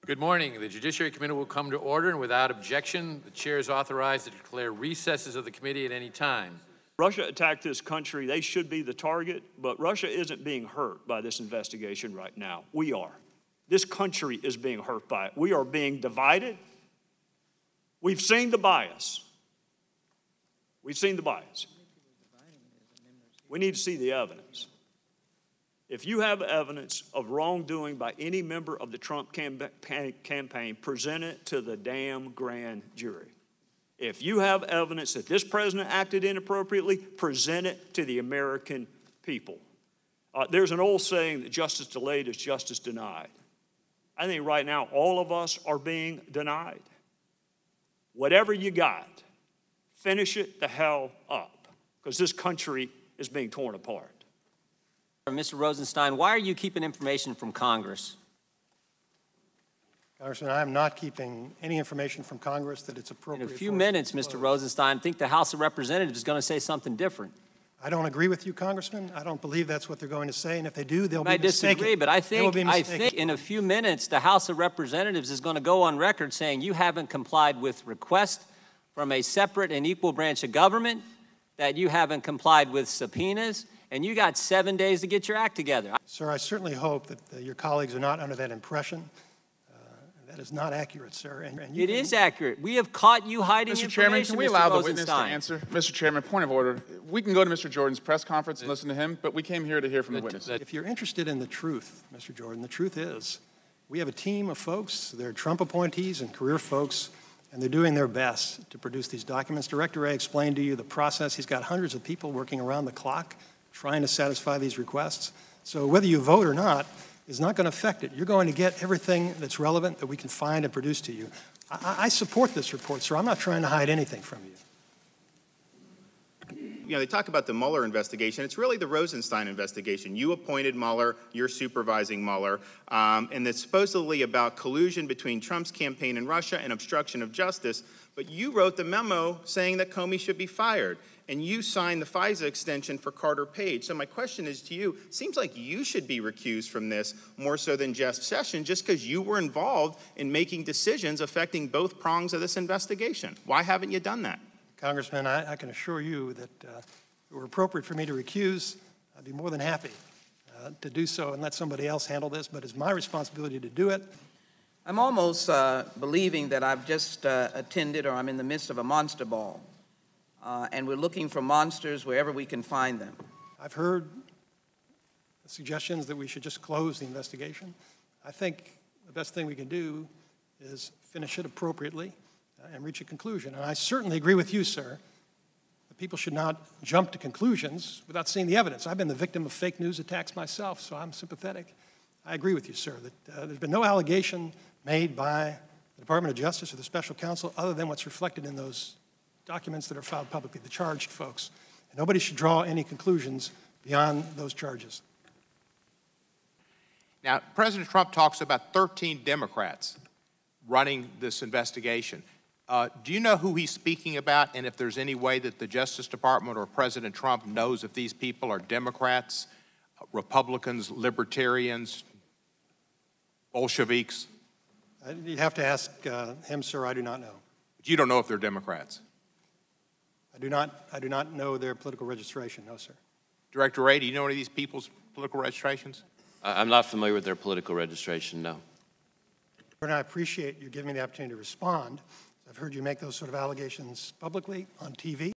Good morning. The Judiciary Committee will come to order, and without objection, the chair is authorized to declare recesses of the committee at any time. Russia attacked this country. They should be the target, but Russia isn't being hurt by this investigation right now. We are. This country is being hurt by it. We are being divided. We've seen the bias. We've seen the bias. We need to see the evidence. If you have evidence of wrongdoing by any member of the Trump campaign, present it to the damn grand jury. If you have evidence that this president acted inappropriately, present it to the American people. There's an old saying that justice delayed is justice denied. I think right now all of us are being denied. Whatever you got, finish it the hell up, because this country is being torn apart. Mr. Rosenstein, why are you keeping information from Congress? Congressman, I am not keeping any information from Congress that it's appropriate. In a few minutes, Mr. Rosenstein, I think the House of Representatives is going to say something different. I don't agree with you, Congressman. I don't believe that's what they're going to say, and if they do, they'll be mistaken. I disagree, but I think in a few minutes, the House of Representatives is going to go on record saying you haven't complied with requests from a separate and equal branch of government, that you haven't complied with subpoenas, and you got 7 days to get your act together. Sir, I certainly hope that your colleagues are not under that impression. That is not accurate, sir. It is accurate. We have caught you hiding Mr. information, Chairman, can we allow the witness to Rosenstein. answer? Mr. Chairman, point of order. We can go to Mr. Jordan's press conference and listen to him, but we came here to hear from the witness. If you're interested in the truth, Mr. Jordan, the truth is we have a team of folks. They're Trump appointees and career folks, and they're doing their best to produce these documents. Director Wray explained to you the process. He's got hundreds of people working around the clock trying to satisfy these requests. So whether you vote or not is not going to affect it. You're going to get everything that's relevant that we can find and produce to you. I support this report, sir. I'm not trying to hide anything from you. You know, they talk about the Mueller investigation. It's really the Rosenstein investigation. You appointed Mueller, you're supervising Mueller, and it's supposedly about collusion between Trump's campaign and Russia and obstruction of justice, but you wrote the memo saying that Comey should be fired, and you signed the FISA extension for Carter Page. So my question is to you, it seems like you should be recused from this more so than Jeff Sessions, just because you were involved in making decisions affecting both prongs of this investigation. Why haven't you done that? Congressman, I can assure you that if it were appropriate for me to recuse, I'd be more than happy to do so and let somebody else handle this, but it's my responsibility to do it. I'm almost believing that I've just attended or I'm in the midst of a monster ball, and we're looking for monsters wherever we can find them. I've heard suggestions that we should just close the investigation. I think the best thing we can do is finish it appropriately and reach a conclusion. And I certainly agree with you, sir, that people should not jump to conclusions without seeing the evidence. I've been the victim of fake news attacks myself, so I'm sympathetic. I agree with you, sir, that there's been no allegation made by the Department of Justice or the special counsel other than what's reflected in those documents that are filed publicly, the charged folks. And nobody should draw any conclusions beyond those charges. Now, President Trump talks about 13 Democrats running this investigation. Do you know who he's speaking about, and if there's any way that the Justice Department or President Trump knows if these people are Democrats, Republicans, Libertarians, Bolsheviks? You'd have to ask him, sir. I do not know. You don't know if they're Democrats? I do not know their political registration, no, sir. Director Wray, do you know any of these people's political registrations? I'm not familiar with their political registration, no. And I appreciate you giving me the opportunity to respond. I've heard you make those sort of allegations publicly on TV.